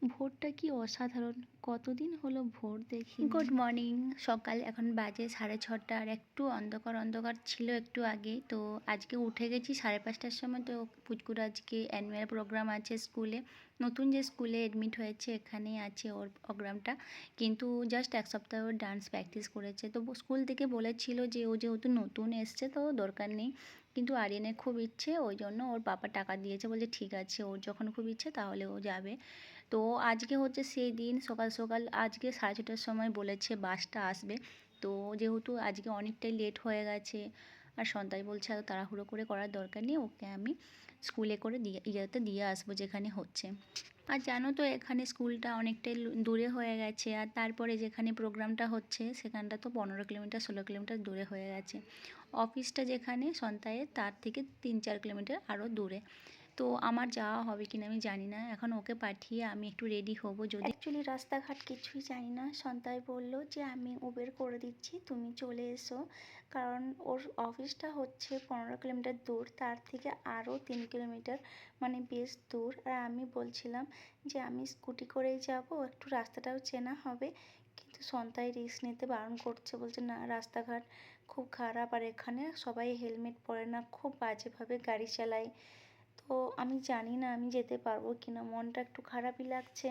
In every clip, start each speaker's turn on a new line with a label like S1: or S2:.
S1: ভোরটা কি অসাধারণ! কতদিন হলো ভোর দেখিনি। Good morning. সকাল এখন বাজে 6:30 আর একটু অন্ধকার, অন্ধকার ছিল একটু আগেই। তো আজকে উঠে গেছি 5:30টার সময়। তো পুচকুর আজকে অ্যানুয়াল প্রোগ্রাম আছে স্কুলে। নতুন যে স্কুলে এডমিট হয়েছে এখানেই আছে ওর প্রোগ্রামটা। কিন্তু জাস্ট 1 সপ্তাহ ওর ডান্স প্র্যাকটিস করেছে। তো স্কুল থেকে বলেছিল যে ও যেহেতু নতুন এসছে তো দরকার নেই। কিন্তু আরিয়ানের খুব ইচ্ছে, ওই জন্য ওর পাপা টাকা দিয়েছে, বলছে ঠিক আছে ওর যখন খুব ইচ্ছে তাহলে ও যাবে। তো আজকে হচ্ছে সেই দিন সকাল সকাল আজকে 6:30টার সময় বলেছে বাসটা আসবে। তো যেহেতু আজকে অনেকটাই লেট হয়ে গেছে আর সন্তাই বলছে এত তাড়াহুড়ো করে করার দরকার নেই, ওকে আমি স্কুলে করে দিয়ে আসবো যেখানে হচ্ছে। আর জানো তো এখানে স্কুলটা অনেকটাই দূরে হয়ে গেছে, আর তারপরে যেখানে প্রোগ্রামটা হচ্ছে সেখানটা তো 15 কিলোমিটার 16 কিলোমিটার দূরে হয়ে গেছে। অফিসটা যেখানে সন্তায়ের তার থেকে 3-4 কিলোমিটার আরও দূরে। তো আমার যাওয়া হবে কিনা আমি জানি না। এখন ওকে পাঠিয়ে আমি একটু রেডি হব। যদি অ্যাকচুয়ালি রাস্তাঘাট কিছুই জানি না, সন্তায় বলল যে আমি উবের করে দিচ্ছি, তুমি চলে এসো। কারণ ওর অফিসটা হচ্ছে 15 কিলোমিটার দূর, তার থেকে আরও 3 কিলোমিটার, মানে বেশ দূর। আর আমি বলছিলাম যে আমি স্কুটি করেই যাব, একটু রাস্তাটাও চেনা হবে। কিন্তু সন্তায় রিস্ক নিতে বারণ করছে, বলছে না রাস্তাঘাট খুব খারাপ, আর এখানে সবাই হেলমেট পরে না, খুব বাজেভাবে গাড়ি চালায়। তো আমি জানি না আমি যেতে পারবো কি না, মনটা একটু খারাপই লাগছে।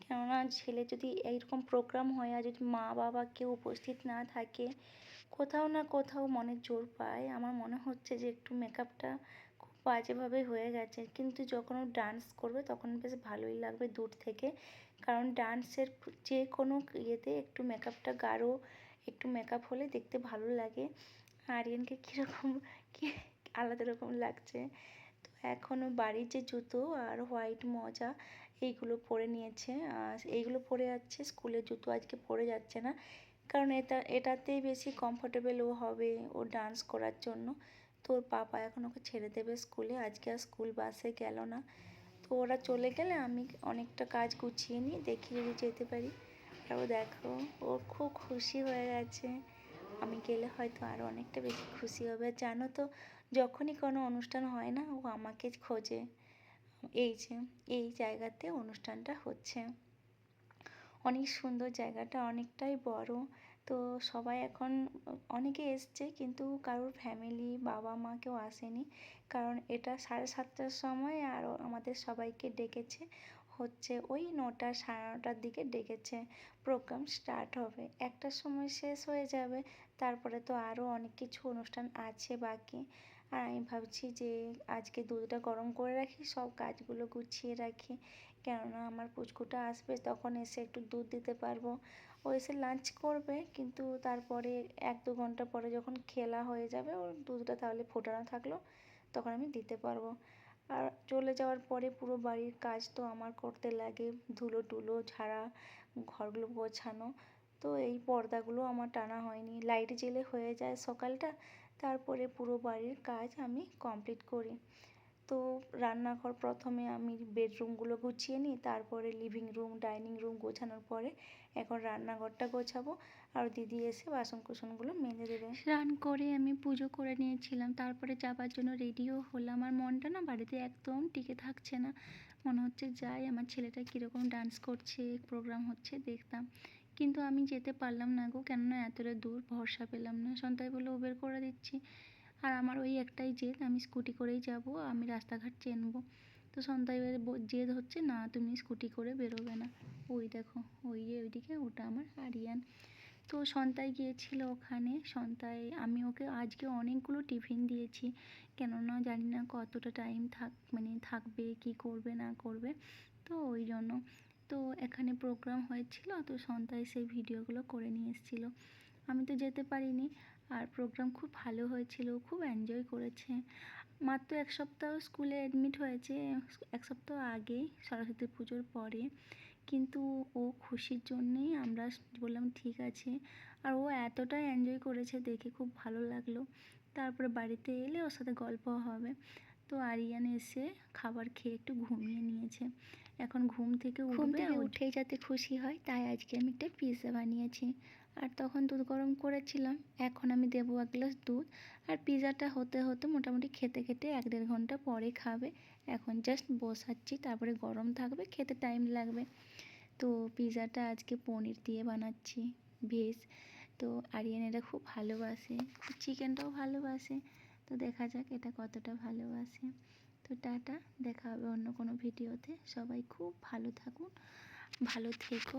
S1: কেননা ছেলে যদি এইরকম প্রোগ্রাম হয় আর যদি মা বাবা কেউ উপস্থিত না থাকে, কোথাও না কোথাও মনে জোর পায়। আমার মনে হচ্ছে যে একটু মেকআপটা খুব বাজেভাবে হয়ে গেছে, কিন্তু যখন ও ডান্স করবে তখন বেশ ভালোই লাগবে দূর থেকে। কারণ ডান্সের যে কোনো ইয়েতে একটু মেকআপটা গাঢ়, একটু মেকআপ হলে দেখতে ভালো লাগে। আরিয়ানকে কীরকম কি আলাদা রকম লাগছে। তো এখনও বাড়ির যে জুতো আর হোয়াইট মোজা এইগুলো পরে নিয়েছে, এইগুলো পরে যাচ্ছে। স্কুলের জুতো আজকে পরে যাচ্ছে না, কারণ এটাতেই বেশি কমফোর্টেবল ও হবে ও ডান্স করার জন্য। তো ওর পাপা এখন ওকে ছেড়ে দেবে স্কুলে, আজকে আর স্কুল বাসে গেল না। তো ওরা চলে গেলে আমি অনেকটা কাজ গুছিয়ে নিই, দেখি যদি যেতে পারি। আর ও দেখো, ও খুব খুশি হয়ে গেছে। আমি গেলে হয়তো আরও অনেকটা বেশি খুশি হবে। আর জানো তো, যখনই কোনো অনুষ্ঠান হয় না ও আমাকে খোঁজে। এই জায়গাতে অনুষ্ঠানটা হচ্ছে, অনেক সুন্দর জায়গাটা, অনেকটাই বড়। তো সবাই এখন অনেকে এসছে, কিন্তু কারোর ফ্যামিলি বাবা মা কেউ আসেনি। কারণ এটা 7:30টার সময়, আর আমাদের সবাইকে ডেকেছে হচ্ছে ওই 9টা 9:30টার দিকে ডেকেছে। প্রোগ্রাম স্টার্ট হবে 1টার সময়, শেষ হয়ে যাবে। তারপরে তো আরও অনেক কিছু অনুষ্ঠান আছে বাকি। আর আমি ভাবছি যে আজকে দুধটা গরম করে রাখি, সব কাজগুলো গুছিয়ে রাখি। কেননা আমার পুচকুটা আসবে, তখন এসে একটু দুধ দিতে পারবো। ও এসে লাঞ্চ করবে, কিন্তু তারপরে 1-2 ঘন্টা পরে যখন খেলা হয়ে যাবে ওর দুধটা তাহলে ফোটানো থাকলো, তখন আমি দিতে পারবো। আর চলে যাওয়ার পরে পুরো বাড়ির কাজ তো আমার করতে লাগে, ধুলো টুলো ঝাড়া, ঘরগুলো গোছানো। তো এই পর্দাগুলো আমার টানা হয়নি, লাইট জ্বেলে হয়ে যায় সকালটা। তারপরে পুরো বাড়ির কাজ আমি কমপ্লিট করি। তো রান্নাঘর প্রথমে আমি বেডরুমগুলো গুছিয়ে নিই, তারপরে লিভিং রুম ডাইনিং রুম গোছানোর পরে এখন রান্নাঘরটা গোছাবো। আর দিদি এসে বাসন কুসনগুলো মেজে দেবে। স্নান করে আমি পুজো করে নিয়েছিলাম, তারপরে যাবার জন্য রেডিও হলাম। আমার মনটা না বাড়িতে একদম টিকে থাকছে না, মনে হচ্ছে যাই আমার ছেলেটা কীরকম ডান্স করছে, প্রোগ্রাম হচ্ছে দেখতাম। কিন্তু আমি যেতে পারলাম না গো, কেননা এতটা দূর, ভরসা পেলাম না। সন্তাই বলে উবের করে দিচ্ছি। আর আমার ওই একটাই জেদ, আমি স্কুটি করেই যাব, আমি রাস্তাঘাট চিনব। তো সন্তাই জেদ হচ্ছে না তুমি স্কুটি করে বেরোবে না। ওই দেখো, ওই যে ওইদিকে ওটা আমার আরিয়ান। তো সন্তাই গিয়েছিল ওখানে। আমি ওকে আজকে অনেকগুলো টিফিন দিয়েছি, কেননা জানি না কতটা টাইম থাকবে, কি করবে না করবে। তো ওই জন্য তো এখানে প্রোগ্রাম হয়েছিল, তো সন্তাই সেই ভিডিওগুলো করে নিয়ে এসেছিলো। আমি তো যেতে পারিনি। আর প্রোগ্রাম খুব ভালো হয়েছিল, খুব এনজয় করেছে। মাত্র 1 সপ্তাহ স্কুলে অ্যাডমিট হয়েছে, 1 সপ্তাহ আগেই, সরস্বতী পুজোর পরে। কিন্তু ও খুশির জন্যেই আমরা বললাম ঠিক আছে। আর ও এতটাই এনজয় করেছে, দেখে খুব ভালো লাগলো। তারপরে বাড়িতে এলে ওর সাথে গল্প হবে। তো আরিয়ান এসে খাবার খেয়ে একটু ঘুমিয়ে নিয়েছে। এখন ঘুম থেকে উঠেই যাতে খুশি হয়, তাই আজকে আমি একটা পিৎজা বানিয়েছি। আর তখন দুধ গরম করেছিলাম, এখন আমি দেবো 1 গ্লাস দুধ। আর পিৎজাটা হতে হতে মোটামুটি খেতে 1-1.5 ঘন্টা পরে খাবে। এখন জাস্ট বসাচ্ছি, তারপরে গরম থাকবে, খেতে টাইম লাগবে। তো পিৎজাটা আজকে পনির দিয়ে বানাচ্ছি, ভেজ। তো আরিয়ান এটা খুব ভালোবাসে, চিকেনটাও ভালোবাসে। তো দেখা যাক এটা কতটা ভালোবাসে। তো টাটা, দেখা হবে অন্য কোনো ভিডিওতে। সবাই খুব ভালো থাকুন, ভালো থেকো।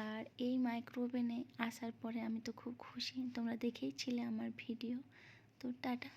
S1: আর এই মাইক্রো ওভেনে আসার পরে আমি তো খুব খুশি, তোমরা দেখেইছিলে আমার ভিডিও। তো টাটা।